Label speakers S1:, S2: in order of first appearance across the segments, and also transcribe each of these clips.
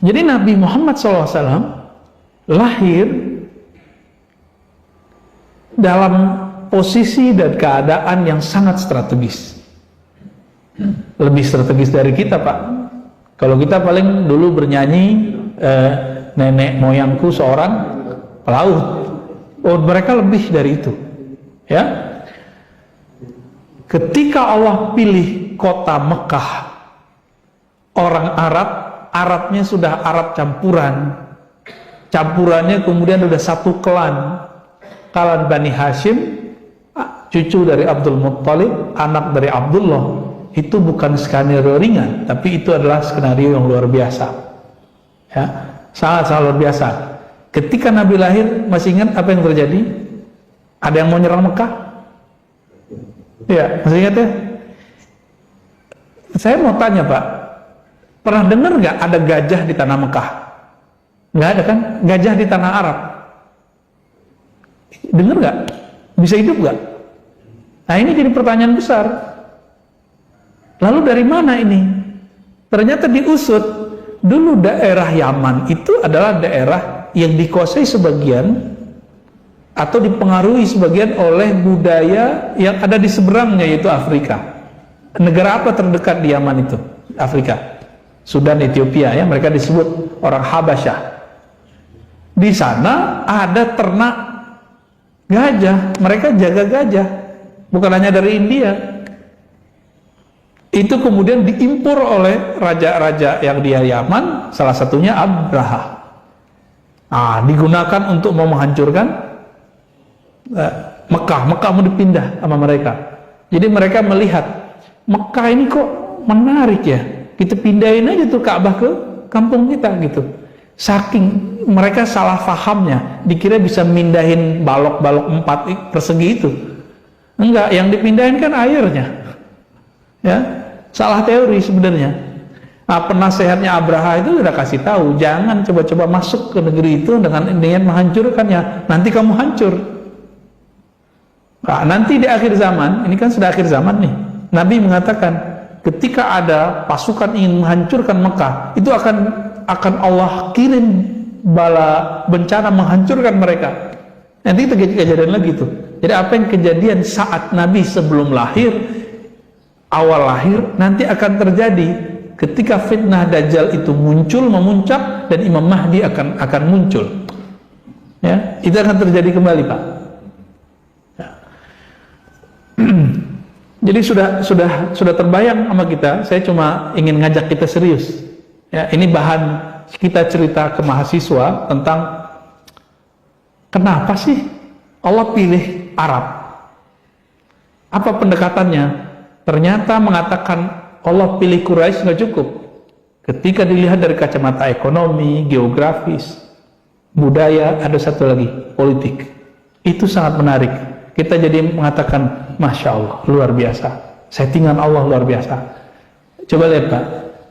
S1: Jadi Nabi Muhammad SAW lahir dalam posisi dan keadaan yang sangat strategis. Lebih strategis dari kita, Pak. Kalau kita paling dulu bernyanyi, nenek moyangku seorang pelaut. Oh, mereka lebih dari itu. Ya. Ketika Allah pilih kota Mekah, orang Arabnya sudah Arab campurannya kemudian sudah satu klan Bani Hashim, cucu dari Abdul Muttalib, anak dari Abdullah. Itu bukan skenario ringan, tapi itu adalah skenario yang luar biasa, ya, sangat luar biasa. Ketika Nabi lahir, masih ingat apa yang terjadi? Ada yang mau nyerang Mekah? Ya, masih ingat ya? Saya mau tanya, Pak, pernah dengar nggak ada gajah di tanah Mekah? Nggak ada kan? Gajah di tanah Arab? Dengar nggak? Bisa hidup nggak? Nah, ini jadi pertanyaan besar. Lalu dari mana ini? Ternyata diusut. Dulu daerah Yaman itu adalah daerah yang dikuasai sebagian atau dipengaruhi sebagian oleh budaya yang ada di seberangnya, yaitu Afrika. Negara apa terdekat di Yaman itu? Afrika. Sudan, Ethiopia, ya, mereka disebut orang Habasyah. Di sana ada ternak gajah, mereka jaga gajah, bukan hanya dari India. Itu kemudian diimpor oleh raja-raja yang di Yaman, salah satunya Abraha. Digunakan untuk mau menghancurkan Mekah mau dipindah sama mereka. Jadi mereka melihat Mekah ini kok menarik ya, kita pindahin aja tuh Ka'bah ke kampung kita gitu. Saking mereka salah fahamnya, dikira bisa mindahin balok-balok 4 persegi itu. Enggak, yang dipindahin kan airnya. Ya, salah teori sebenarnya. Penasehatnya Abraha itu sudah kasih tahu, jangan coba-coba masuk ke negeri itu dengan menghancurkannya, nanti kamu hancur. Nanti di akhir zaman, ini kan sudah akhir zaman nih, Nabi mengatakan ketika ada pasukan ingin menghancurkan Mekah, itu akan Allah kirim bala bencana menghancurkan mereka. Nanti terjadi kejadian lagi tuh. Jadi apa yang kejadian saat Nabi sebelum lahir, awal lahir, nanti akan terjadi ketika fitnah Dajjal itu memuncak dan Imam Mahdi akan muncul. Ya, itu akan terjadi kembali, Pak. Ya. Jadi sudah terbayang sama kita. Saya cuma ingin ngajak kita serius. Ya, ini bahan kita cerita ke mahasiswa tentang kenapa sih Allah pilih Arab? Apa pendekatannya? Ternyata mengatakan Allah pilih Quraisy nggak cukup. Ketika dilihat dari kacamata ekonomi, geografis, budaya, ada satu lagi, politik. Itu sangat menarik. Kita jadi mengatakan, Masya Allah, luar biasa. Settingan Allah luar biasa. Coba lihat, Pak.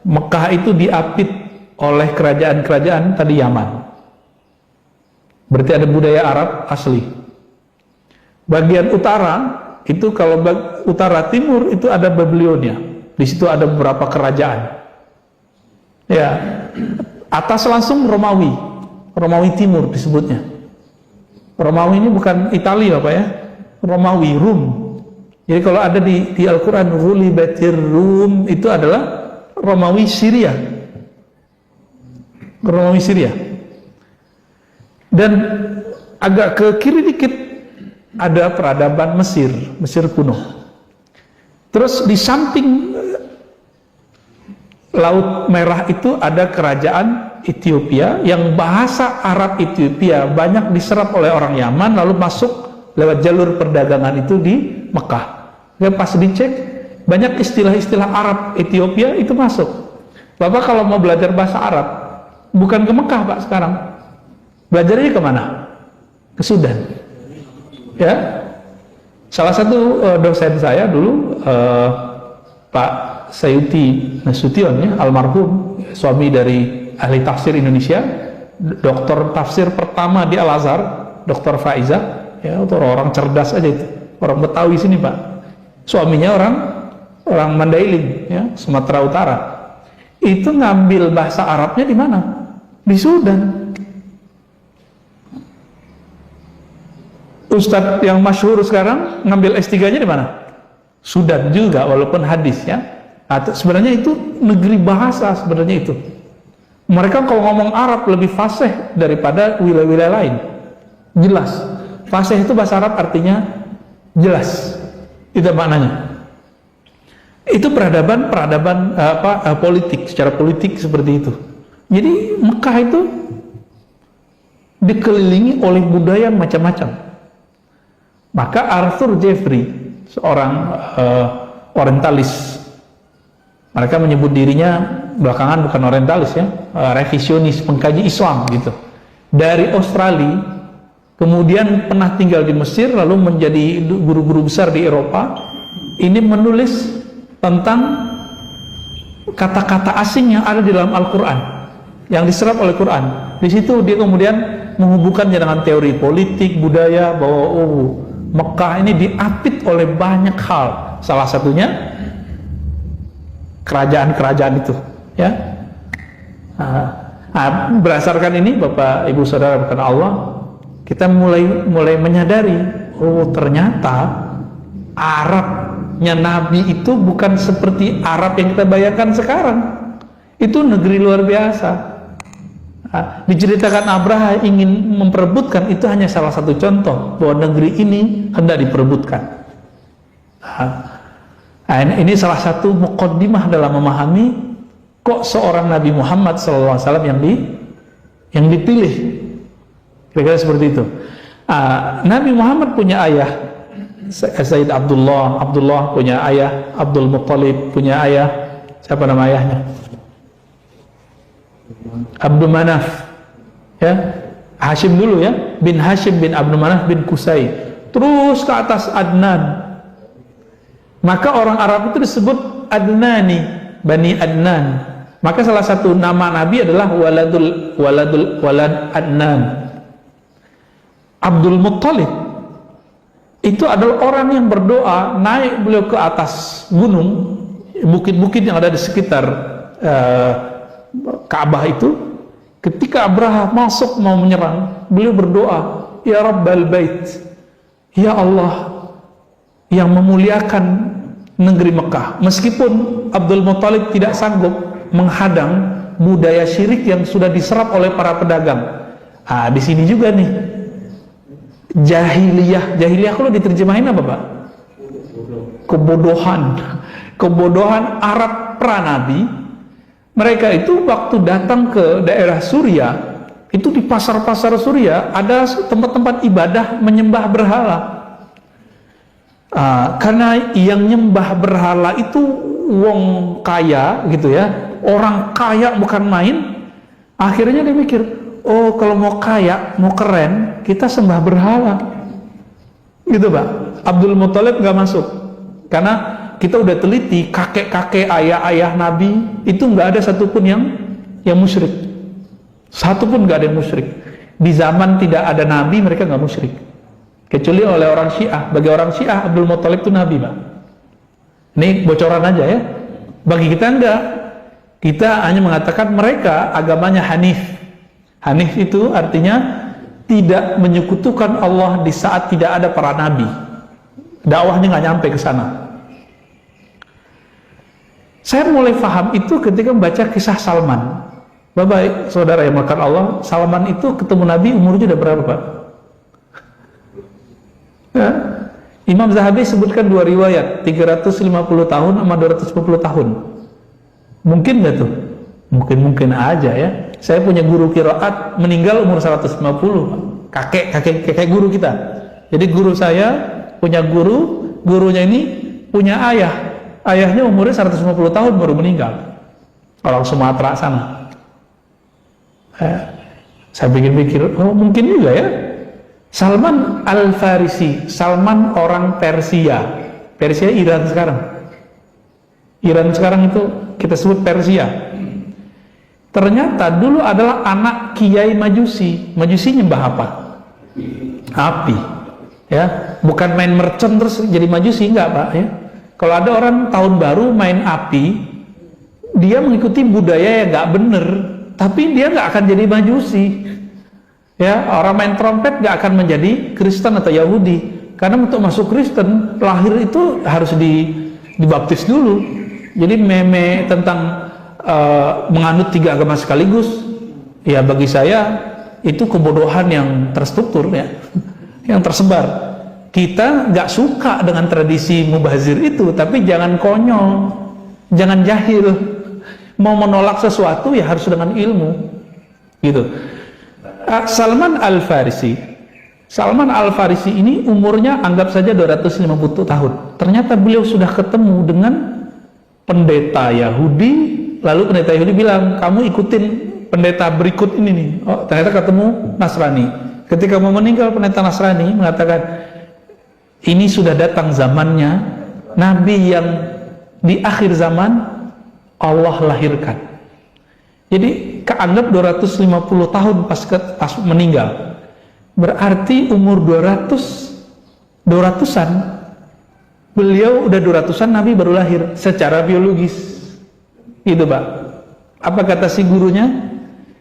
S1: Mekah itu diapit oleh kerajaan-kerajaan tadi Yaman. Berarti ada budaya Arab asli. Bagian utara, itu kalau utara timur itu ada Babilonia. Di situ ada beberapa kerajaan. Ya, atas langsung Romawi Timur disebutnya. Romawi ini bukan Italia, Pak ya. Romawi, Rum. Jadi kalau ada di Al-Quran, Ghulibatir Rum, itu adalah Romawi Syria. Dan agak ke kiri dikit ada peradaban Mesir kuno. Terus di samping Laut Merah itu ada kerajaan Ethiopia yang bahasa Arab Ethiopia banyak diserap oleh orang Yaman lalu masuk lewat jalur perdagangan itu di Mekah. Dan pas dicek banyak istilah-istilah Arab Ethiopia itu masuk. Bapak kalau mau belajar bahasa Arab bukan ke Mekah, Pak, sekarang. Belajarnya kemana? Ke Sudan. Ya. Salah satu dosen saya dulu Pak Sayuti Nasution, ya, almarhum, suami dari ahli tafsir Indonesia, doktor tafsir pertama di Al-Azhar, Dr. Faiza, ya, orang cerdas aja itu, orang Betawi sini, Pak. Suaminya orang Mandailing, ya, Sumatera Utara. Itu ngambil bahasa Arabnya di mana? di Sudan. Ustadz yang masyhur sekarang ngambil S3-nya di mana? Sudan juga, walaupun hadis ya. Atau sebenarnya itu negeri bahasa sebenarnya itu. Mereka kalau ngomong Arab lebih fasih daripada wilayah-wilayah lain. Jelas. Fasih itu bahasa Arab artinya jelas. Itu maknanya. Itu peradaban politik, secara politik seperti itu. Jadi Mekah itu dikelilingi oleh budaya macam-macam. Maka Arthur Jeffrey, seorang orientalis, mereka menyebut dirinya belakangan bukan orientalis ya, revisionis, pengkaji Islam gitu, dari Australia, kemudian pernah tinggal di Mesir, lalu menjadi guru-guru besar di Eropa. Ini menulis tentang kata-kata asing yang ada di dalam Al-Quran, yang diserap oleh Quran. Di situ dia kemudian menghubungkannya dengan teori politik, budaya, bahwa Mekah ini diapit oleh banyak hal. Salah satunya kerajaan-kerajaan itu, ya. Berdasarkan ini, Bapak Ibu Saudara berkata Allah, kita mulai menyadari, ternyata Arabnya Nabi itu bukan seperti Arab yang kita bayangkan sekarang. Itu negeri luar biasa. Diceritakan Abraha ingin memperebutkan, itu hanya salah satu contoh bahwa negeri ini hendak diperebutkan. Ini salah satu muqaddimah dalam memahami kok seorang Nabi Muhammad SAW yang dipilih. Kira-kira seperti itu. Nabi Muhammad punya ayah Sayyid Abdullah punya ayah Abdul Muttalib, punya ayah, siapa nama ayahnya? Abdul Manaf, ya, Hashim dulu ya, bin Hashim bin Abdul Manaf bin Qusay, terus ke atas Adnan. Maka orang Arab itu disebut Adnani, Bani Adnan. Maka salah satu nama Nabi adalah walad Adnan. Abdul Muttalib itu adalah orang yang berdoa, naik beliau ke atas gunung, bukit-bukit yang ada di sekitar Ka'bah itu. Ketika Abraha masuk mau menyerang, beliau berdoa, Ya Rabbal Bait, Ya Allah yang memuliakan negeri Mekah. Meskipun Abdul Muttalib tidak sanggup menghadang budaya syirik yang sudah diserap oleh para pedagang. Di sini juga nih jahiliyah kalau diterjemahin apa Pak? Kebodohan Arab pranabi. Mereka itu waktu datang ke daerah Suria, itu di pasar-pasar Suria ada tempat-tempat ibadah menyembah berhala. Karena yang nyembah berhala itu wong kaya gitu ya, orang kaya bukan main. Akhirnya dia mikir, oh kalau mau kaya, mau keren, kita sembah berhala gitu Pak. Abdul Muttalib nggak masuk karena kita udah teliti, kakek-kakek, ayah-ayah Nabi itu nggak ada satupun yang musyrik. Satupun nggak ada yang musyrik. Di zaman tidak ada Nabi, mereka nggak musyrik. Kecuali oleh orang Syiah. Bagi orang Syiah, Abdul Muttalib itu Nabi, Pak. Ini bocoran aja ya. Bagi kita enggak. Kita hanya mengatakan mereka agamanya Hanif. Hanif itu artinya tidak menyekutukan Allah di saat tidak ada para Nabi. Dakwahnya nggak nyampe ke sana. Saya mulai paham itu ketika membaca kisah Salman. Bapak saudara yang makan Allah, Salman itu ketemu Nabi umurnya udah berapa Pak? Ya. Imam Zahabi sebutkan dua riwayat, 350 tahun sama 250 tahun. Mungkin nggak tuh? Mungkin aja ya. Saya punya guru qiraat meninggal umur 150, kakek guru kita. Jadi guru saya punya gurunya ini punya ayah. Ayahnya umurnya 150 tahun baru meninggal, orang Sumatera sana. Saya pikir-pikir, oh mungkin juga ya. Salman Al-Farisi, Salman orang Persia. Persia Iran sekarang. Iran sekarang itu kita sebut Persia. Ternyata dulu adalah anak Kiai Majusi. Majusi nyembah apa? Api. Ya, bukan main mercon terus jadi Majusi, enggak Pak ya. Kalau ada orang tahun baru main api, dia mengikuti budaya yang nggak bener, tapi dia nggak akan jadi Majusi. Ya, orang main trompet nggak akan menjadi Kristen atau Yahudi, karena untuk masuk Kristen lahir itu harus dibaptis dulu. Jadi meme tentang menganut 3 agama sekaligus, ya bagi saya itu kebodohan yang terstruktur ya, yang tersebar. Kita nggak suka dengan tradisi mubazir itu, tapi jangan konyol, jangan jahil. Mau menolak sesuatu ya harus dengan ilmu, gitu. Salman Al-Farisi ini umurnya anggap saja 250 tahun. Ternyata beliau sudah ketemu dengan pendeta Yahudi, lalu pendeta Yahudi bilang, kamu ikutin pendeta berikut ini nih. Oh, ternyata ketemu Nasrani. Ketika mau meninggal, pendeta Nasrani mengatakan, ini sudah datang zamannya Nabi yang di akhir zaman Allah lahirkan. Jadi keanggap 250 tahun pas meninggal. Berarti umur 200-an beliau udah 200-an, Nabi baru lahir secara biologis. Itu Pak. Apa kata si gurunya?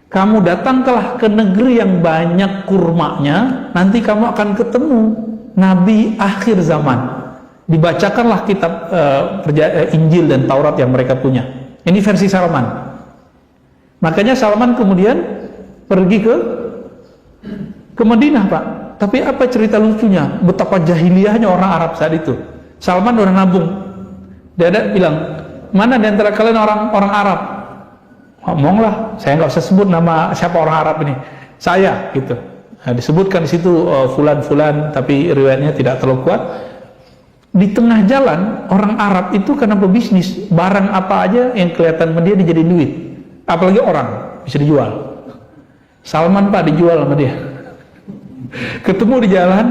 S1: Kamu datanglah ke negeri yang banyak kurmanya, nanti kamu akan ketemu Nabi akhir zaman. Dibacakanlah kitab Injil dan Taurat yang mereka punya. Ini versi Salman. Makanya Salman kemudian pergi ke Madinah Pak. Tapi apa cerita lucunya? Betapa jahiliyahnya orang Arab saat itu. Salman udah nabung. Dia ada bilang, mana di antara kalian orang Arab? Ngomonglah, saya nggak usah sebut nama siapa orang Arab ini. Saya gitu. Nah, disebutkan di situ fulan, tapi riwayatnya tidak terlalu kuat. Di tengah jalan orang Arab itu karena pebisnis, barang apa aja yang kelihatan sama dia dijadiin duit. Apalagi orang bisa dijual. Salman Pak dijual sama dia. Ketemu di jalan,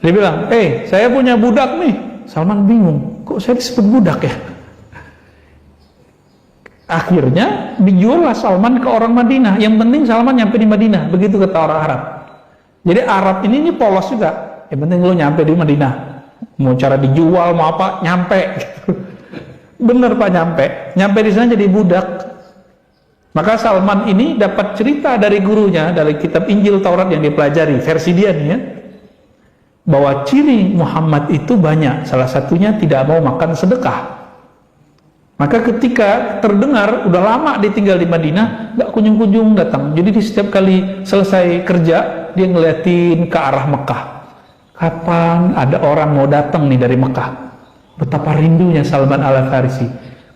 S1: dia bilang, saya punya budak nih. Salman bingung, kok saya disebut budak ya? Akhirnya dijuallah Salman ke orang Madinah. Yang penting Salman nyampe di Madinah, begitu kata orang Arab. Jadi Arab ini polos juga. Yang penting lo nyampe di Madinah. Mau cara dijual mau apa, nyampe. Bener Pak, nyampe di sana jadi budak. Maka Salman ini dapat cerita dari gurunya, dari kitab Injil Taurat yang dipelajari, versi dia nih ya, bahwa ciri Muhammad itu banyak, salah satunya tidak mau makan sedekah. Maka ketika terdengar, udah lama ditinggal di Madinah, gak kunjung-kunjung datang. Jadi di setiap kali selesai kerja, dia ngeliatin ke arah Mekah. Kapan ada orang mau datang nih dari Mekah? Betapa rindunya Salman Al-Farisi.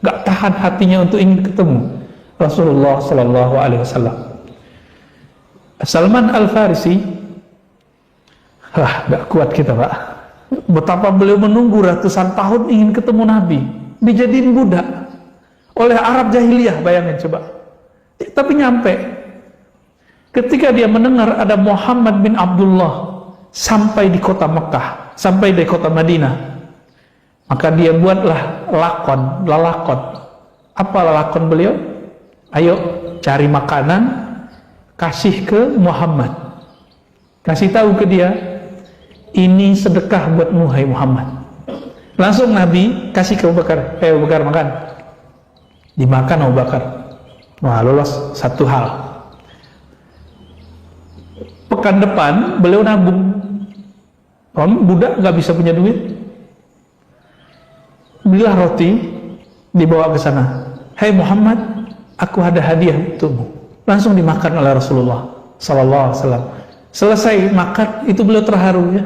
S1: Gak tahan hatinya untuk ingin ketemu Rasulullah Sallallahu Alaihi Wasallam. Salman Al-Farisi, gak kuat kita Pak. Betapa beliau menunggu ratusan tahun ingin ketemu Nabi, dijadiin budak oleh Arab jahiliyah, bayangin coba. Tapi nyampe. Ketika dia mendengar ada Muhammad bin Abdullah sampai di kota Mekah, sampai di kota Madinah, maka dia buatlah lalakon. Apa lalakon beliau? Ayo cari makanan, kasih ke Muhammad, kasih tahu ke dia, ini sedekah buatmu hai Muhammad. Langsung Nabi kasih ke Abu Bakar, Abu Bakar makan. Dimakan Abu Bakar. Wah, lolos satu hal. Pekan depan beliau nabung. Budak nggak bisa punya duit. Belilah roti, dibawa ke sana. Hai Muhammad, aku ada hadiah untukmu. Langsung dimakan oleh Rasulullah Sallallahu Alaihi Wasallam. Selesai makan, itu beliau terharu ya.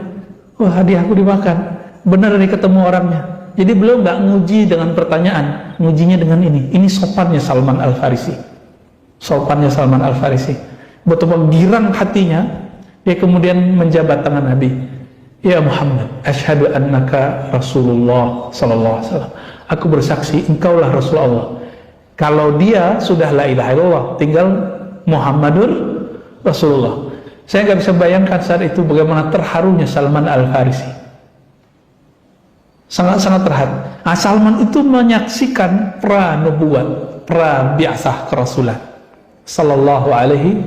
S1: Wah, hadiahku dimakan. Benar nih ketemu orangnya. Jadi beliau nggak nguji dengan pertanyaan, ngujinya dengan ini. Ini sopannya Salman Al-Farisi. Sopannya Salman Al-Farisi. Betapa girang hatinya, dia kemudian menjabat tangan Nabi. Ya Muhammad, asyhadu annaka Rasulullah Sallallahu Alaihi Wasallam. Aku bersaksi engkaulah Rasulullah. Kalau dia sudah la ilaha illallah, tinggal Muhammadur Rasulullah. Saya nggak bisa bayangkan saat itu bagaimana terharunya Salman Al-Farisi. Sangat-sangat terharu. Salman itu menyaksikan pra-nubuwat, pra-bi'asah kerasulan Sallallahu Alaihi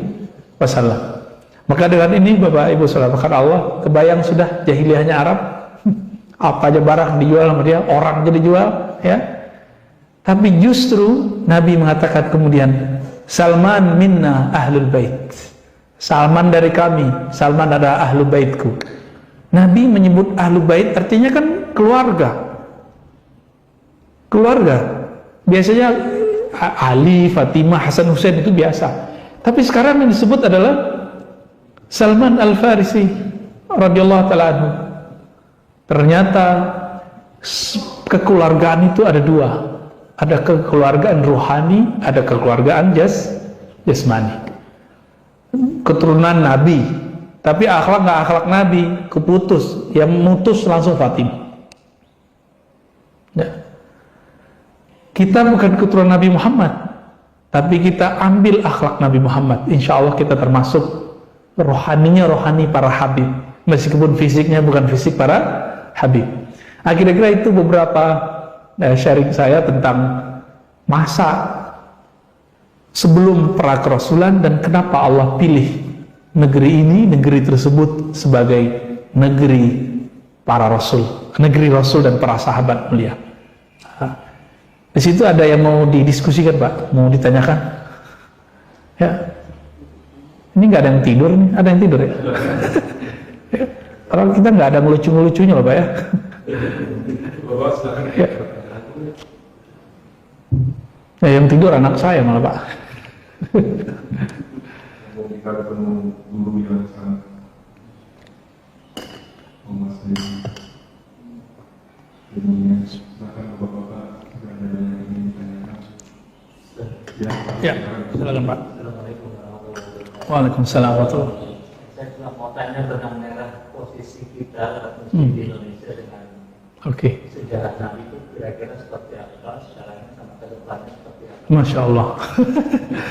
S1: Wasallam. Maka dengan ini Bapak Ibu Saudara Allah, kebayang sudah jahiliyahnya Arab. Apa aja barang dijual sama dia, orang jadi jual ya. Tapi justru Nabi mengatakan kemudian, Salman minna ahlul bait. Salman dari kami, Salman adalah ahlul baitku. Nabi menyebut ahlul bait artinya kan keluarga. Keluarga. Biasanya Ali, Fatimah, Hasan, Husain itu biasa. Tapi sekarang yang disebut adalah Salman Al-Farisi radhiyallahu ta'ala anhu. Ternyata kekeluargaan itu ada dua. Ada kekeluargaan rohani, ada kekeluargaan jasmani. Keturunan Nabi, tapi akhlak nggak akhlak Nabi, keputus. Yang mutus langsung Fatimah. Ya. Kita bukan keturunan Nabi Muhammad, tapi kita ambil akhlak Nabi Muhammad. Insya Allah kita termasuk rohaninya rohani para habib, meskipun fisiknya bukan fisik para habib. Kira-kira itu beberapa sharing saya tentang masa sebelum pra kerasulan dan kenapa Allah pilih negeri ini, negeri tersebut sebagai negeri para rasul, negeri rasul dan para sahabat mulia. Di situ ada yang mau didiskusikan, Pak? Mau ditanyakan? Ya. Ini nggak ada yang tidur nih, ada yang tidur ya? Orang kita nggak ada ngelucu-ngelucunya loh, Pak ya. Ya. Ya, yang tidur anak saya malah, Pak.
S2: Kita ketemu guru yang sangat menguasai ilmunya. Silakan Bapak-bapak, jika ada yang ingin ditanyakan.
S1: Ya, silakan Pak.
S3: Assalamualaikum warahmatullahi wabarakatuh.
S1: Waalaikumsalam warahmatullahi wabarakatuh.
S3: Saya cuma mau tanya benang merah posisi kita Muslim di Indonesia dengan sejarah Nabi itu kira-kira seperti apa sekarang sama ke depannya seperti apa?
S1: Masya Allah.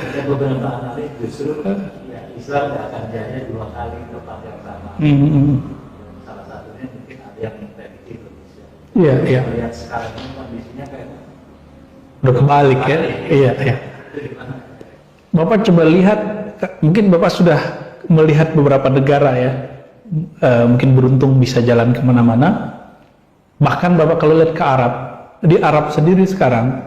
S3: Ada beberapa analis justru ya, Islam tidak akan jaya dua kali tempat yang sama. Salah satunya mungkin ada yang memprediksi Indonesia.
S1: Iya, iya.
S3: Melihat sekarang ini kondisinya kayak
S1: udah kebalik ya. Iya, iya. Bapak coba lihat, mungkin Bapak sudah melihat beberapa negara ya, mungkin beruntung bisa jalan kemana-mana. Bahkan Bapak kalau lihat ke Arab, di Arab sendiri sekarang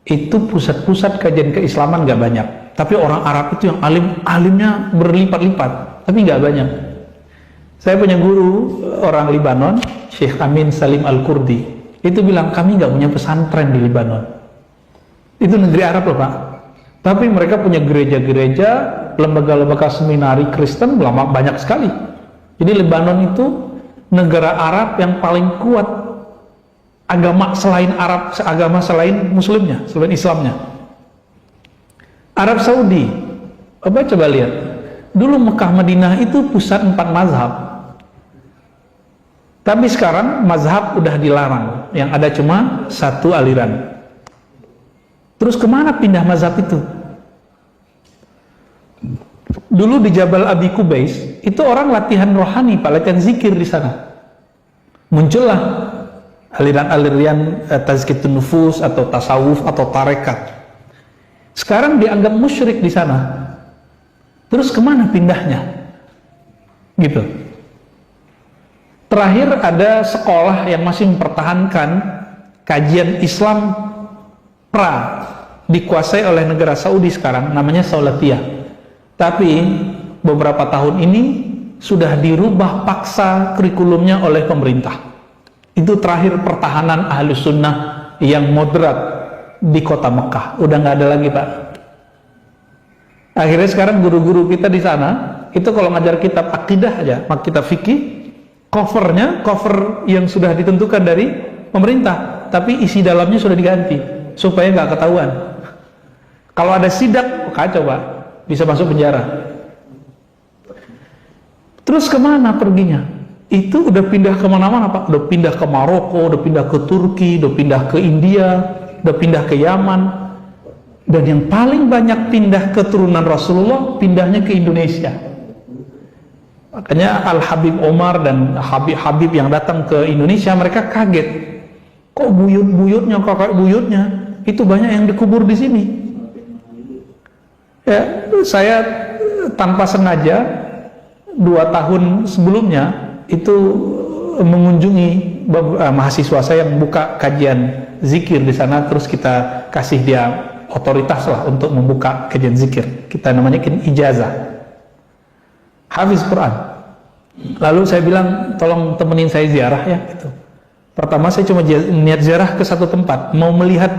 S1: itu pusat-pusat kajian keislaman nggak banyak, tapi orang Arab itu yang alimnya berlipat-lipat, tapi nggak banyak. Saya punya guru orang Libanon, Syekh Amin Salim Al-Kurdi, itu bilang kami nggak punya pesantren di Libanon. Itu negeri Arab loh Pak, tapi mereka punya gereja-gereja, lembaga-lembaga seminari Kristen banyak sekali. Jadi Libanon itu negara Arab yang paling kuat agama selain Arab, agama selain Muslimnya, selain Islamnya. Arab Saudi, Bapak coba lihat, dulu Mekah Madinah itu pusat 4 mazhab, tapi sekarang mazhab udah dilarang, yang ada cuma 1 aliran. Terus kemana pindah mazhab itu? Dulu di Jabal Abi Kubais itu orang latihan rohani, Pak, latihan zikir di sana. Muncullah aliran-aliran tazkiyatun nufus atau tasawuf atau tarekat. Sekarang dianggap musyrik di sana. Terus kemana pindahnya? Gitu. Terakhir ada sekolah yang masih mempertahankan kajian Islam pra, dikuasai oleh negara Saudi sekarang, namanya Saulatiyah. Tapi beberapa tahun ini sudah dirubah paksa kurikulumnya oleh pemerintah. Itu terakhir pertahanan Ahlus Sunnah yang moderat di kota Mekah. Udah nggak ada lagi Pak. Akhirnya sekarang guru-guru kita di sana itu kalau ngajar kitab akidah aja, kitab fikih, cover yang sudah ditentukan dari pemerintah, tapi isi dalamnya sudah diganti supaya nggak ketahuan. Kalau ada sidak, kacau Pak, bisa masuk penjara. Terus kemana perginya? Itu udah pindah kemana-mana Pak, udah pindah ke Maroko, udah pindah ke Turki, udah pindah ke India, udah pindah ke Yaman, dan yang paling banyak pindah keturunan Rasulullah, pindahnya ke Indonesia. Makanya Al-Habib Omar dan Habib-Habib yang datang ke Indonesia, mereka kaget, kok buyut-buyutnya, kakak buyutnya, itu banyak yang dikubur di sini. Ya, saya tanpa sengaja 2 tahun sebelumnya itu mengunjungi mahasiswa saya yang buka kajian zikir di sana, terus kita kasih dia otoritas lah untuk membuka kajian zikir. Kita namanya ijazah. Hafiz Quran. Lalu saya bilang, tolong temenin saya ziarah ya. Gitu. Pertama saya cuma niat ziarah ke satu tempat, mau melihat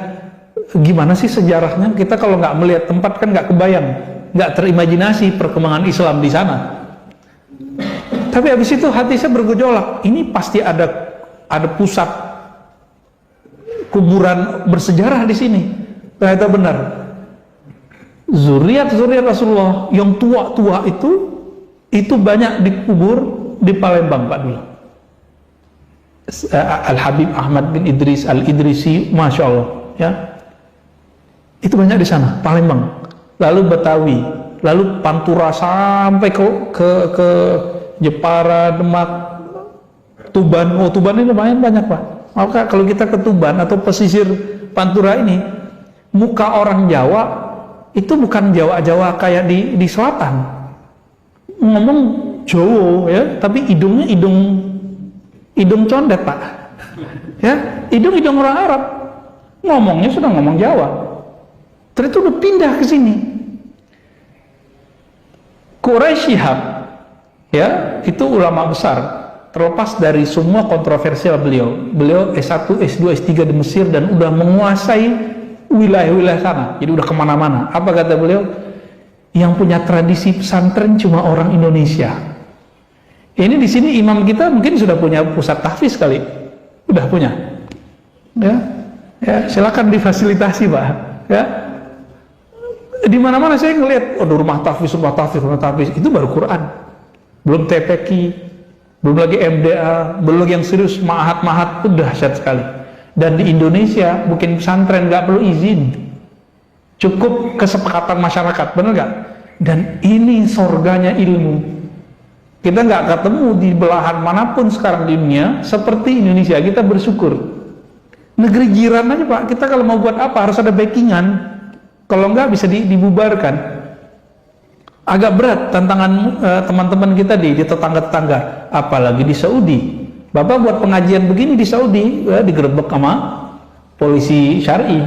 S1: gimana sih sejarahnya. Kita kalau nggak melihat tempat kan nggak kebayang, nggak terimajinasi perkembangan Islam di sana. Tapi habis itu hati saya bergejolak. Ini pasti ada pusat kuburan bersejarah di sini. Ternyata benar. Zuriat Rasulullah yang tua-tua itu banyak dikubur di Palembang, Pak dulu. Al-Habib Ahmad bin Idris Al-Idrisi, Masya Allah ya. Itu banyak di sana, Palembang. Lalu Betawi, lalu Pantura sampai ke Jepara, Demak, Tuban. Oh, Tuban ini lumayan banyak, Pak. Maka kalau kita ke Tuban atau pesisir Pantura ini, muka orang Jawa itu bukan Jawa kayak di selatan. Ngomong Jawa ya, tapi hidungnya hidung condet, Pak. Ya, hidung orang Arab. Ngomongnya sudah ngomong Jawa. Terus itu udah pindah ke sini. Quraisy Shihab ya, itu ulama besar, terlepas dari semua kontroversial beliau S1, S2, S3 di Mesir dan udah menguasai wilayah-wilayah sana, jadi udah kemana-mana. Apa kata beliau? Yang punya tradisi pesantren cuma orang Indonesia. Ini di sini imam kita mungkin sudah punya pusat tahfiz kali, udah punya ya, silakan difasilitasi, Pak ya. Di mana-mana saya ngelihat, rumah tahfiz itu baru Quran. Belum TPQ, belum lagi MDA, belum lagi yang serius mahat-mahat, udah dahsyat sekali. Dan di Indonesia bikin pesantren nggak perlu izin, cukup kesepakatan masyarakat, benar nggak? Dan ini surganya ilmu. Kita nggak ketemu di belahan manapun sekarang di dunia seperti Indonesia. Kita bersyukur. Negeri jiran aja, Pak, kita kalau mau buat apa harus ada backingan. Kalau nggak bisa dibubarkan. Agak berat tantangan teman-teman kita di tetangga-tetangga, apalagi di Saudi. Bapak buat pengajian begini di Saudi, digerebek sama polisi syar'i.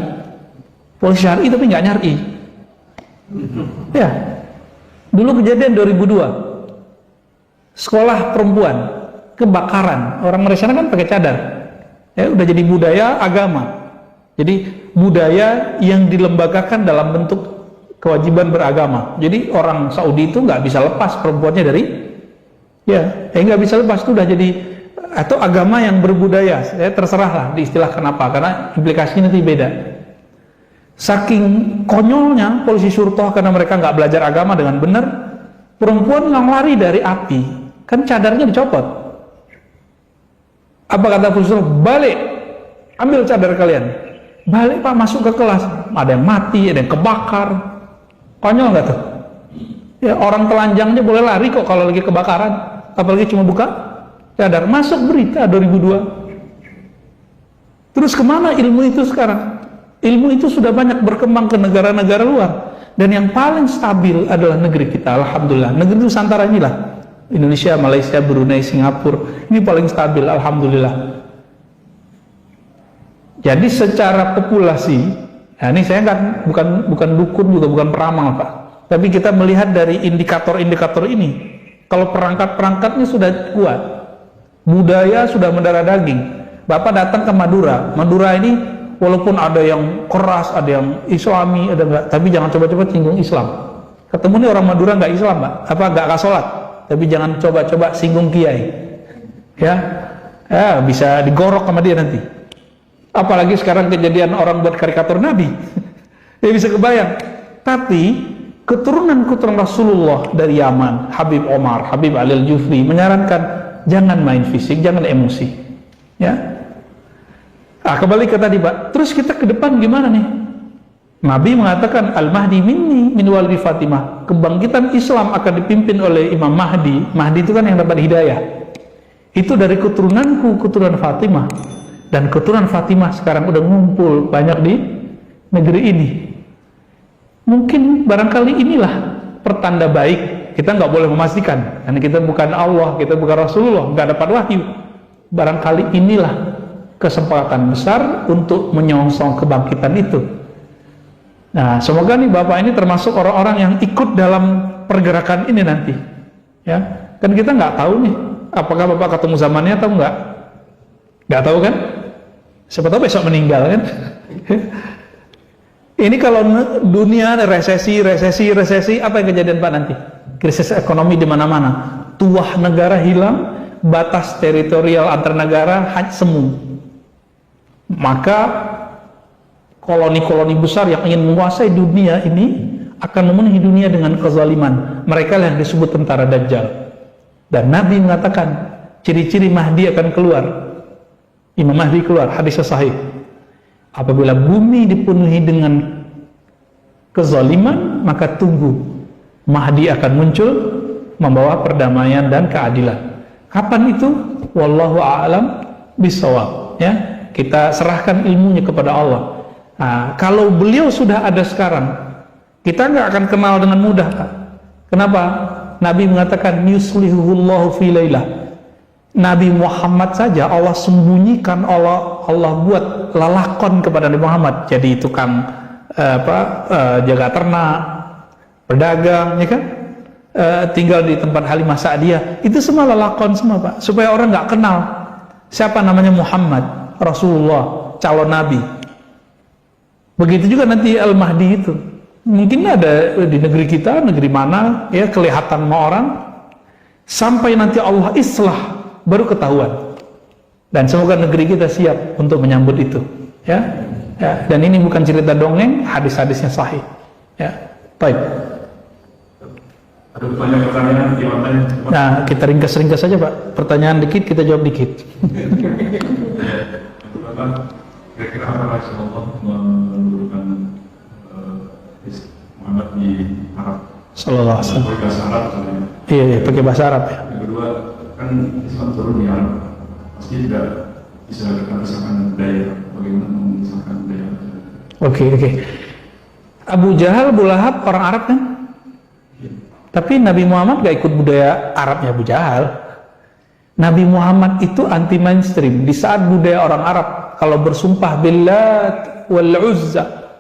S1: Polisi syar'i tapi nggak nyar'i. Ya, dulu kejadian 2002, sekolah perempuan kebakaran. Orang Malaysia kan pakai cadar. Ya, udah jadi budaya agama. Jadi budaya yang dilembagakan dalam bentuk kewajiban beragama. Jadi orang Saudi itu nggak bisa lepas perempuannya dari nggak bisa lepas, itu udah jadi, atau agama yang berbudaya. Saya terserahlah diistilah kenapa, karena implikasinya nanti beda. Saking konyolnya polisi syurtoh karena mereka nggak belajar agama dengan benar, perempuan yang lari dari api, kan cadarnya dicopot. Apa kata polisi? Balik, ambil cadar kalian. Balik, Pak, masuk ke kelas, ada yang mati, ada yang kebakar. Konyol nggak tuh? Ya, orang telanjangnya boleh lari kok kalau lagi kebakaran, apalagi cuma buka cadar. Masuk berita 2002. Terus kemana ilmu itu sekarang? Ilmu itu sudah banyak berkembang ke negara-negara luar, dan yang paling stabil adalah negeri kita. Alhamdulillah, negeri Nusantara inilah, Indonesia, Malaysia, Brunei, Singapura, ini paling stabil, alhamdulillah. Jadi secara populasi, nah ini saya bukan dukun juga bukan peramal, Pak, tapi kita melihat dari indikator-indikator ini, kalau perangkat-perangkatnya sudah kuat, budaya sudah mendarah daging. Bapak datang ke Madura ini walaupun ada yang keras, ada yang Islami, ada enggak, tapi jangan coba-coba singgung Islam. Ketemu nih orang Madura nggak Islam, Pak, nggak sholat, tapi jangan coba-coba singgung kiai, ya bisa digorok sama dia nanti. Apalagi sekarang kejadian orang buat karikatur Nabi, ya bisa kebayang. Tapi keturunan Rasulullah dari Yaman, Habib Omar, Habib Ali Al-Jufri menyarankan jangan main fisik, jangan emosi. Ya. Kembali ke tadi, Pak. Terus kita ke depan gimana nih? Nabi mengatakan Al-Mahdi minni min walidi Fatimah. Kebangkitan Islam akan dipimpin oleh Imam Mahdi. Mahdi itu kan yang dapat hidayah. Itu dari keturunanku, keturunan Fatimah. Dan keturunan Fatimah sekarang udah ngumpul banyak di negeri ini. Mungkin barangkali inilah pertanda baik. Kita nggak boleh memastikan, karena kita bukan Allah, kita bukan Rasulullah, nggak dapat wahyu. Barangkali inilah kesempatan besar untuk menyongsong kebangkitan itu. Nah, semoga nih Bapak ini termasuk orang-orang yang ikut dalam pergerakan ini nanti. Ya, kan kita nggak tahu nih, apakah Bapak ketemu zamannya atau nggak? Nggak tahu kan? Siapa tahu besok meninggal kan? Ini kalau dunia resesi, apa yang kejadian Pak nanti? Krisis ekonomi di mana-mana, tuah negara hilang, batas teritorial antar negara semu. Maka koloni-koloni besar yang ingin menguasai dunia ini akan memenuhi dunia dengan kezaliman. Mereka yang disebut tentara Dajjal. Dan Nabi mengatakan ciri-ciri Mahdi akan keluar. Imam Mahdi keluar, hadis sahih. Apabila bumi dipenuhi dengan kezaliman, maka tunggu Mahdi akan muncul membawa perdamaian dan keadilan. Kapan itu? Wallahu a'lam bishawab. Ya, kita serahkan ilmunya kepada Allah. Nah, kalau beliau sudah ada sekarang, kita nggak akan kenal dengan mudah, Pak. Kenapa? Nabi mengatakan yuslihullahu fi lailah. Nabi Muhammad saja Allah sembunyikan, Allah buat lalakon kepada Nabi Muhammad. Jadi tukang jaga ternak, pedagang, ya kan? Tinggal di tempat Halimah Sa'diyah. Itu semua lalakon semua, Pak. Supaya orang nggak kenal siapa namanya Muhammad, Rasulullah, calon Nabi. Begitu juga nanti Al-Mahdi itu. Mungkin ada di negeri kita, negeri mana, ya kelihatan sama orang. Sampai nanti Allah islah, baru ketahuan. Dan semoga negeri kita siap untuk menyambut itu. Ya, dan ini bukan cerita dongeng, hadis-hadisnya sahih. Ya, baik.
S2: Ada pertanyaan gimana?
S1: Nah, kita ringkas-ringkas saja, Pak. Pertanyaan dikit, kita jawab dikit.
S2: Kira-kira apa Rasulullah menurunkan Muhammad di Arab?
S1: Sallallahu alaihi wasallam.
S2: Pakai bahasa Arab misalnya.
S1: Iya, pakai bahasa Arab ya.
S2: Yang kedua, kan Islam turun di Arab, pasti tidak bisa memisahkan budaya. Bagaimana memisahkan budaya?
S1: Oke. Abu Jahal, Abu Lahab orang Arab kan? Tapi Nabi Muhammad gak ikut budaya Arabnya Abu Jahal. Nabi Muhammad itu anti mainstream. Di saat budaya orang Arab, kalau bersumpah billat wal uzza,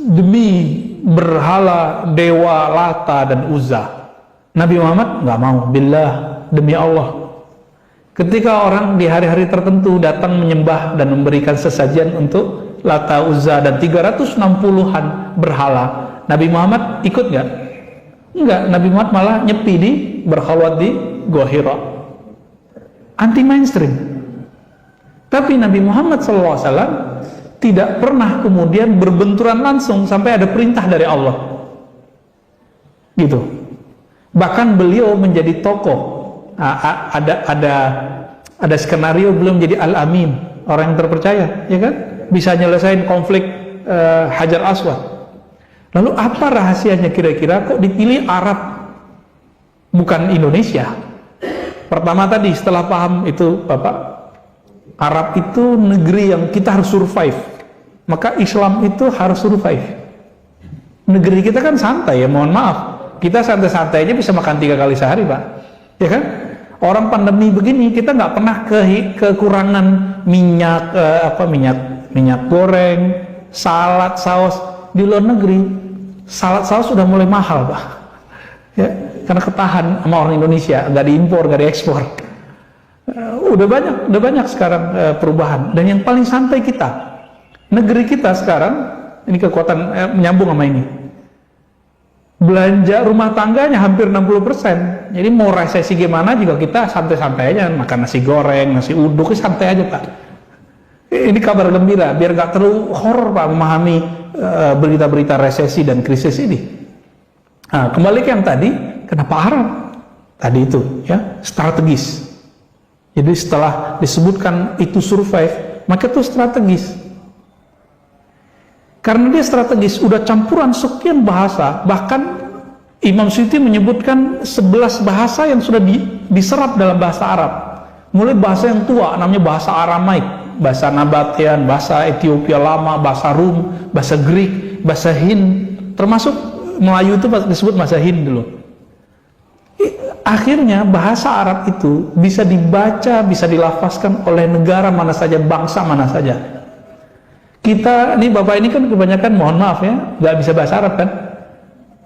S1: demi berhala dewa Lata dan Uzza, Nabi Muhammad nggak mau, billah, demi Allah. Ketika orang di hari-hari tertentu datang menyembah dan memberikan sesajian untuk Lata, Uzza dan 360-an berhala, Nabi Muhammad ikut nggak? Enggak, Nabi Muhammad malah nyepi di berkhalwat di Gua Hira. Anti mainstream. Tapi Nabi Muhammad SAW tidak pernah kemudian berbenturan langsung sampai ada perintah dari Allah. Gitu. Bahkan beliau menjadi tokoh. Ada skenario beliau menjadi Al-Amin, orang yang terpercaya, ya kan? Bisa nyelesain konflik Hajar Aswad. Lalu apa rahasianya kira-kira kok dipilih Arab bukan Indonesia? Pertama tadi setelah paham itu Bapak, Arab itu negeri yang kita harus survive, maka Islam itu harus survive. Negeri kita kan santai ya, mohon maaf, kita santai-santai aja bisa makan 3 kali sehari, Pak, ya kan? Orang pandemi begini kita nggak pernah kekurangan minyak, minyak goreng, salad, saus. Di luar negeri salad saus sudah mulai mahal, Pak, ya, karena ketahan sama orang Indonesia, nggak diimpor, nggak diekspor. Udah banyak sekarang perubahan. Dan yang paling santai kita, negeri kita sekarang ini kekuatan menyambung sama ini, belanja rumah tangganya hampir 60%. Jadi mau resesi gimana juga kita santai-santai aja, makan nasi goreng, nasi uduk, santai aja, Pak. Ini kabar gembira, biar gak terlalu horor, Pak, memahami berita-berita resesi dan krisis ini. Nah, kembali ke yang tadi, kenapa Arab? Tadi itu, ya, strategis. Jadi setelah disebutkan itu survive, maka itu strategis. Karena dia strategis, udah campuran sekian bahasa, bahkan Imam Suyuti menyebutkan 11 bahasa yang sudah diserap dalam bahasa Arab. Mulai bahasa yang tua, namanya bahasa Aramaik, bahasa Nabatian, bahasa Ethiopia lama, bahasa Rum, bahasa Greek, bahasa Hind, termasuk Melayu itu disebut bahasa Hind dulu. Akhirnya bahasa Arab itu bisa dibaca, bisa dilafazkan oleh negara mana saja, bangsa mana saja. Kita nih bapak ini kan kebanyakan, mohon maaf ya, nggak bisa bahasa Arab kan,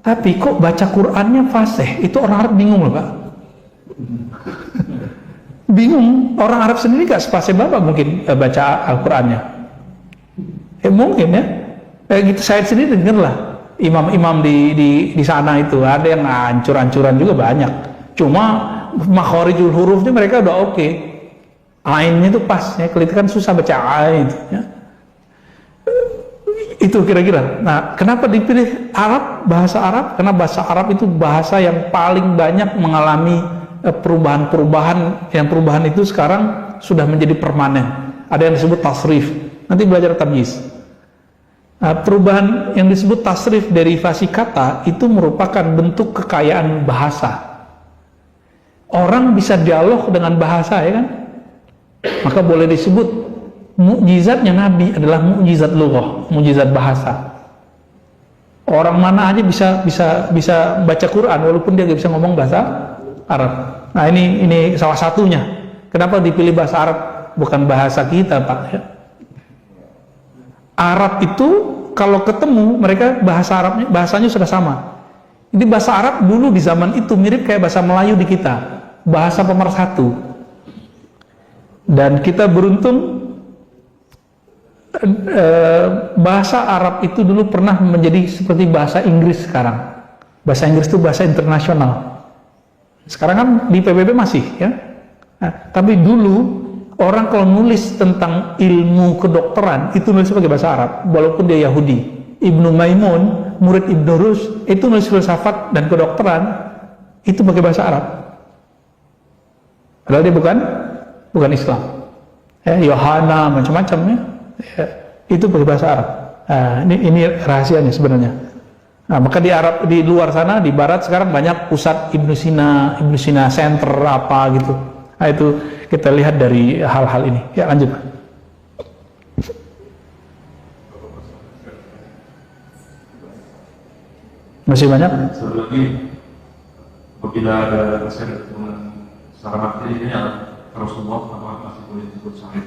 S1: tapi kok baca Qurannya fasih, itu orang Arab bingung loh pak. Bingung, orang Arab sendiri nggak sepasih bapak mungkin baca Al-Qurannya. Mungkin ya, gitu saya sendiri denger lah, imam-imam di sana itu ada yang hancur-hancuran juga banyak. Cuma makhorijul hurufnya mereka udah oke. Ainnya itu pas ya, kelihatan kan susah baca ain ya. Itu kira-kira. Nah, kenapa dipilih Arab, bahasa Arab? Karena bahasa Arab itu bahasa yang paling banyak mengalami perubahan-perubahan, yang perubahan itu sekarang sudah menjadi permanen. Ada yang disebut tasrif. Nanti belajar tamyiz. Nah, perubahan yang disebut tasrif, derivasi kata, itu merupakan bentuk kekayaan bahasa. Orang bisa dialog dengan bahasa, ya kan? Maka boleh disebut mukjizatnya Nabi adalah mukjizat lughah, mukjizat bahasa. Orang mana aja bisa baca Quran walaupun dia nggak bisa ngomong bahasa Arab. Nah ini salah satunya. Kenapa dipilih bahasa Arab bukan bahasa kita, Pak? Ya. Arab itu kalau ketemu mereka bahasanya sudah sama. Jadi bahasa Arab dulu di zaman itu mirip kayak bahasa Melayu di kita, bahasa pemersatu. Dan kita beruntung bahasa Arab itu dulu pernah menjadi seperti bahasa Inggris sekarang. Bahasa Inggris itu bahasa internasional. Sekarang kan di PBB masih ya. Nah, tapi dulu orang kalau nulis tentang ilmu kedokteran itu nulis pakai bahasa Arab, walaupun dia Yahudi. Ibnu Maimun, murid Ibnu Rus, itu nulis filsafat dan kedokteran itu pakai bahasa Arab. Padahal dia bukan Islam. Yohana macam-macam ya. Ya, itu pakai bahasa Arab. Nah, ini rahasianya sebenarnya. Nah, maka di luar sana, di barat sekarang banyak pusat Ibnu Sina Center apa gitu. Nah, itu kita lihat dari hal-hal ini. Ya, lanjut. Masih banyak?
S2: Satu lagi, apabila ada keturunan secara materi ini Rasulullah, apakah masih boleh disebut sahih?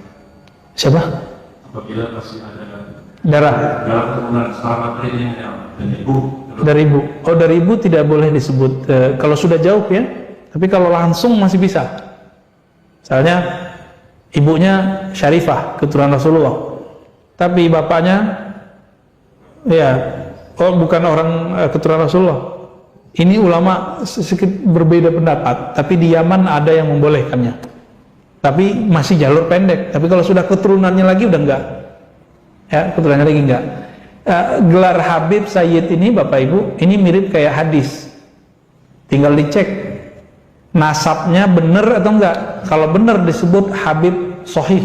S1: Siapa?
S2: Apabila masih ada
S1: darah
S2: keturunan secara materi ini dari ibu.
S1: Dari ibu. Oh, dari ibu tidak boleh disebut kalau sudah jauh ya. Tapi kalau langsung masih bisa. Misalnya ibunya Syarifah, keturunan Rasulullah. Tapi bapaknya bukan orang keturunan Rasulullah. Ini ulama sedikit berbeda pendapat, tapi di Yaman ada yang membolehkannya. Tapi masih jalur pendek. Tapi kalau sudah keturunannya lagi udah enggak. Ya, keturunannya lagi enggak. Gelar Habib Sayyid ini Bapak Ibu, ini mirip kayak hadis. Tinggal dicek nasabnya benar atau enggak. Kalau benar disebut Habib Sahih.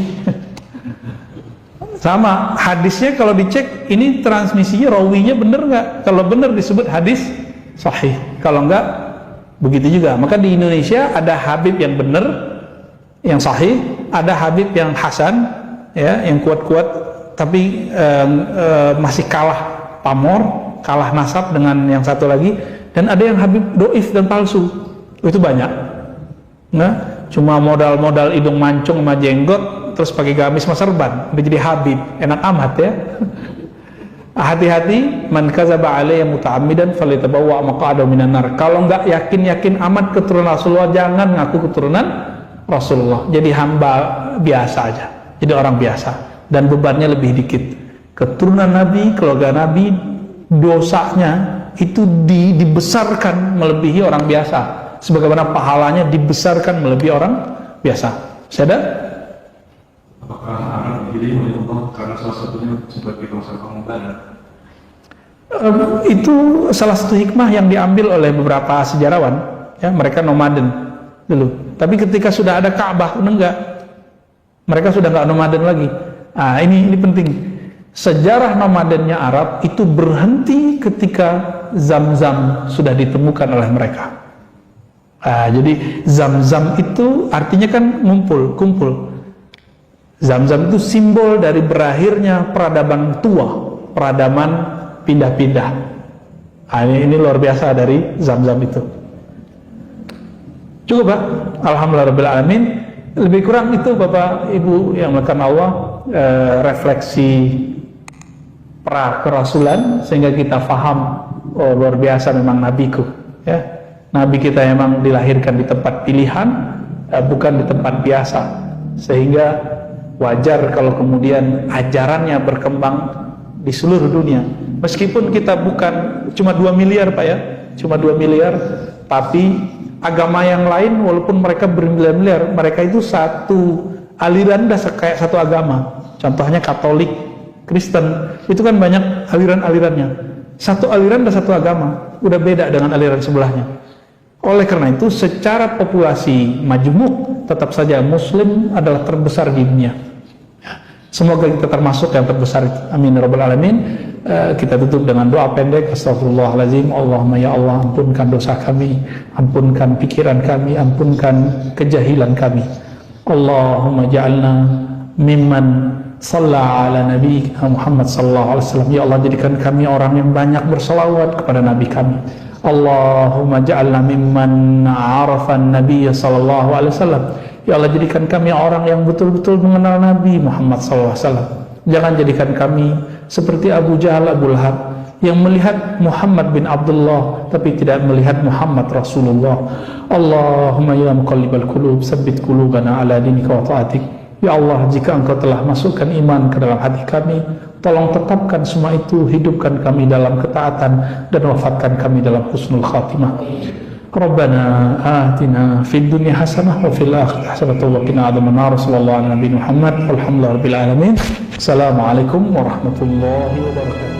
S1: Sama hadisnya kalau dicek ini transmisinya rawinya benar enggak. Kalau benar disebut hadis Sahih. Kalau enggak begitu juga. Maka di Indonesia ada Habib yang benar, yang sahih, ada Habib yang hasan ya, yang kuat-kuat tapi masih kalah pamor, kalah nasab dengan yang satu lagi, dan ada yang Habib doif dan palsu. Itu banyak. Nah, cuma modal hidung mancung sama jenggot terus pakai gamis sama serban udah jadi Habib, enak amat ya. Hati-hati, man kadzaba alayya muta'ammidan falyatabawwa maq'adahu minan nar. Kalau nggak yakin amat keturunan Rasulullah, jangan ngaku keturunan Rasulullah. Jadi hamba biasa aja, jadi orang biasa, dan bebannya lebih dikit. Keturunan Nabi, keluarga Nabi, dosanya itu dibesarkan melebihi orang biasa, sebagaimana pahalanya dibesarkan melebihi orang biasa. Sadar?
S2: Apakah anak dipilih oleh Allah karena salah satunya sebagai bangsa pengobatan?
S1: Itu salah satu hikmah yang diambil oleh beberapa sejarawan. Ya, mereka nomaden dulu. Tapi ketika sudah ada Ka'bah, enggak. Mereka sudah enggak nomaden lagi. Nah, ini penting. Sejarah nomadennya Arab itu berhenti ketika Zam-Zam sudah ditemukan oleh mereka. Jadi Zam-Zam itu artinya kan kumpul. Zam-Zam itu simbol dari berakhirnya peradaban tua, peradaban pindah-pindah. Ini luar biasa dari Zam-Zam itu. Cukup Pak, alhamdulillah alamin. Lebih kurang itu Bapak Ibu yang melakukan Allah refleksi pra kerasulan sehingga kita faham, oh luar biasa memang nabiku, ya. Nabi kita memang dilahirkan di tempat pilihan, bukan di tempat biasa, sehingga wajar kalau kemudian ajarannya berkembang di seluruh dunia. Meskipun kita bukan cuma 2 miliar Pak ya, cuma 2 miliar, tapi agama yang lain walaupun mereka bermiliar-miliar, mereka itu satu aliran dah kayak satu agama. Contohnya Katolik, Kristen, itu kan banyak aliran-alirannya. Satu aliran dah satu agama, udah beda dengan aliran sebelahnya. Oleh karena itu, secara populasi majmuk, tetap saja Muslim adalah terbesar di dunia. Semoga kita termasuk yang terbesar itu. Amin ya rabbal alamin. Kita tutup dengan doa pendek. Astagfirullahaladzim. Allahumma ya Allah, ampunkan dosa kami, ampunkan pikiran kami, ampunkan kejahilan kami. Allahumma ja'alna mimman shalla ala nabi Muhammad sallallahu alaihi wasallam. Ya Allah, jadikan kami orang yang banyak berselawat kepada nabi kami. Allahumma ja'alna mimman arafan nabiy sallallahu alaihi wasallam. Ya Allah, jadikan kami orang yang betul-betul mengenal Nabi Muhammad sallallahu alaihi wasallam. Jangan jadikan kami seperti Abu Jahal, Abu Lahab yang melihat Muhammad bin Abdullah tapi tidak melihat Muhammad Rasulullah. Allahumma ya muqallibal qulub, tsabbit qulubana ala dinika wa ta'atik. Ya Allah, jika Engkau telah masukkan iman ke dalam hati kami, tolong tetapkan semua itu, hidupkan kami dalam ketaatan dan wafatkan kami dalam husnul khatimah. Rabbana atina fid dunya hasanah wa fil akhirati hasanah wa qina adzabannar. Sallallahu alaihi Muhammad walhamdulillahi rabbil alamin. Assalamualaikum warahmatullahi wabarakatuh.